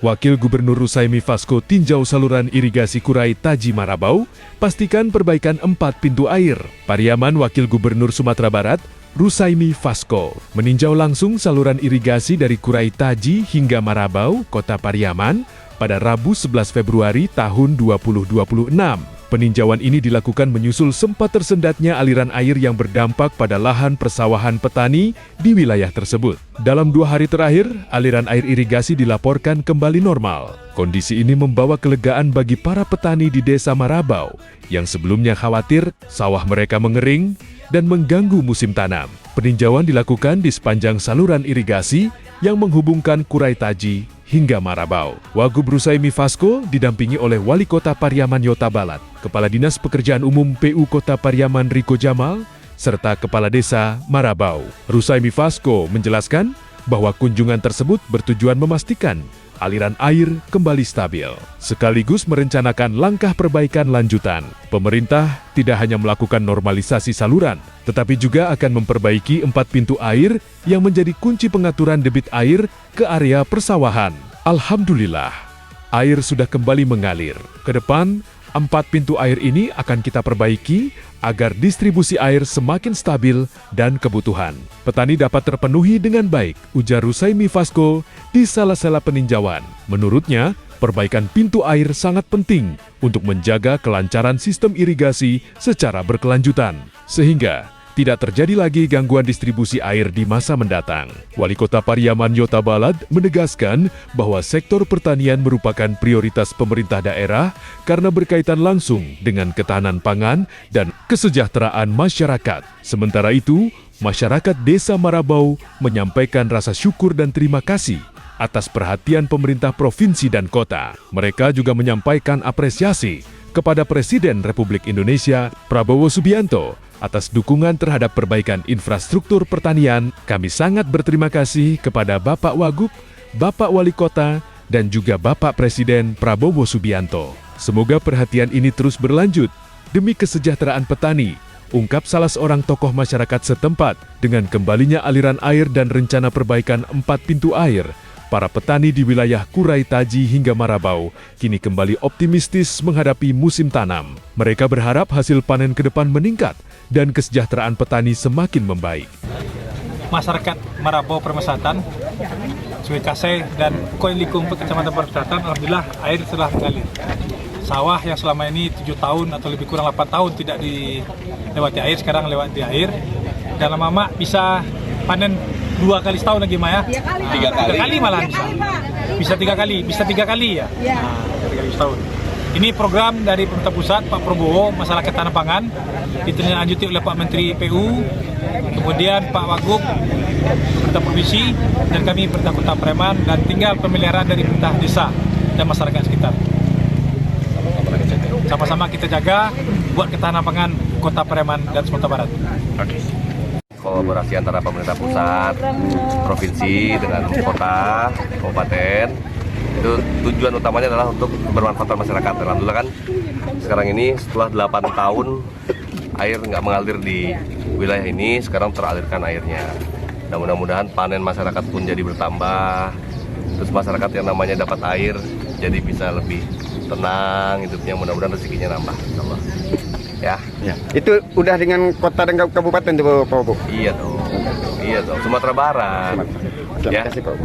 Wakil Gubernur Rusaimi Vasco tinjau saluran irigasi Kurai Taji Marabau, pastikan perbaikan 4 pintu air. Pariaman Wakil Gubernur Sumatera Barat, Rusaimi Vasco, meninjau langsung saluran irigasi dari Kurai Taji hingga Marabau, Kota Pariaman, pada Rabu 11 Februari tahun 2026. Peninjauan ini dilakukan menyusul sempat tersendatnya aliran air yang berdampak pada lahan persawahan petani di wilayah tersebut. Dalam 2 hari terakhir, aliran air irigasi dilaporkan kembali normal. Kondisi ini membawa kelegaan bagi para petani di Desa Marabau yang sebelumnya khawatir sawah mereka mengering dan mengganggu musim tanam. Peninjauan dilakukan di sepanjang saluran irigasi yang menghubungkan Kurai Taji hingga Marabau. Wagub Rusaimi Vasco didampingi oleh Wali Kota Pariaman Yota Balat, Kepala Dinas Pekerjaan Umum PU Kota Pariaman Riko Jamal, serta Kepala Desa Marabau. Rusaimi Vasco menjelaskan bahwa kunjungan tersebut bertujuan memastikan aliran air kembali stabil, sekaligus merencanakan langkah perbaikan lanjutan. Pemerintah tidak hanya melakukan normalisasi saluran, tetapi juga akan memperbaiki 4 pintu air yang menjadi kunci pengaturan debit air ke area persawahan. Alhamdulillah, air sudah kembali mengalir. Ke depan, 4 pintu air ini akan kita perbaiki agar distribusi air semakin stabil dan kebutuhan petani dapat terpenuhi dengan baik, ujar Rusaimi Vasco di sela-sela peninjauan. Menurutnya, perbaikan pintu air sangat penting untuk menjaga kelancaran sistem irigasi secara berkelanjutan, sehingga tidak terjadi lagi gangguan distribusi air di masa mendatang. Wali Kota Pariaman Yota Balat menegaskan bahwa sektor pertanian merupakan prioritas pemerintah daerah karena berkaitan langsung dengan ketahanan pangan dan kesejahteraan masyarakat. Sementara itu, masyarakat Desa Marabau menyampaikan rasa syukur dan terima kasih atas perhatian pemerintah provinsi dan kota. Mereka juga menyampaikan apresiasi kepada Presiden Republik Indonesia Prabowo Subianto atas dukungan terhadap perbaikan infrastruktur pertanian. Kami sangat berterima kasih kepada Bapak Wagub, Bapak Wali Kota, dan juga Bapak Presiden Prabowo Subianto. Semoga perhatian ini terus berlanjut demi kesejahteraan petani, ungkap salah seorang tokoh masyarakat setempat. Dengan kembalinya aliran air dan rencana perbaikan 4 pintu air, para petani di wilayah Kurai Taji hingga Marabau kini kembali optimistis menghadapi musim tanam. Mereka berharap hasil panen ke depan meningkat dan kesejahteraan petani semakin membaik. Masyarakat Marabau Permesatan, Sungai Kasai, dan Koilikung Kecamatan Permesatan, alhamdulillah air telah mengalir. Sawah yang selama ini 7 tahun atau lebih kurang 8 tahun tidak dilewati air, sekarang lewati air. Dan lama-lama bisa panen 2 kali setahun lagi, Maya. 3 kali malah bisa 3 kali, bisa 3 kali ya. Nah, 3 kali setahun. Ini program dari pemerintah pusat, Pak Prabowo, masalah ketahanan pangan, ditindaklanjuti oleh Pak Menteri PU, kemudian Pak Wagub, pemerintah provinsi, dan kami pemerintah Kota Pariaman, dan tinggal pemeliharaan dari pemerintah desa dan masyarakat sekitar. Sama-sama kita jaga buat ketahanan pangan Kota Pariaman dan Sumatera Barat. Kolaborasi antara pemerintah pusat, provinsi dengan kota, kabupaten, itu tujuan utamanya adalah untuk bermanfaat masyarakat. Alhamdulillah kan sekarang ini setelah 8 tahun air nggak mengalir di wilayah ini, sekarang teralirkan airnya. Dan mudah-mudahan panen masyarakat pun jadi bertambah, terus masyarakat yang namanya dapat air jadi bisa lebih tenang hidupnya, mudah-mudahan rezekinya nambah. Ya. Itu udah dengan kota dan kabupaten tuh Pak Bu? Iya dong, Sumatera Barat. Terima kasih Pak Bu.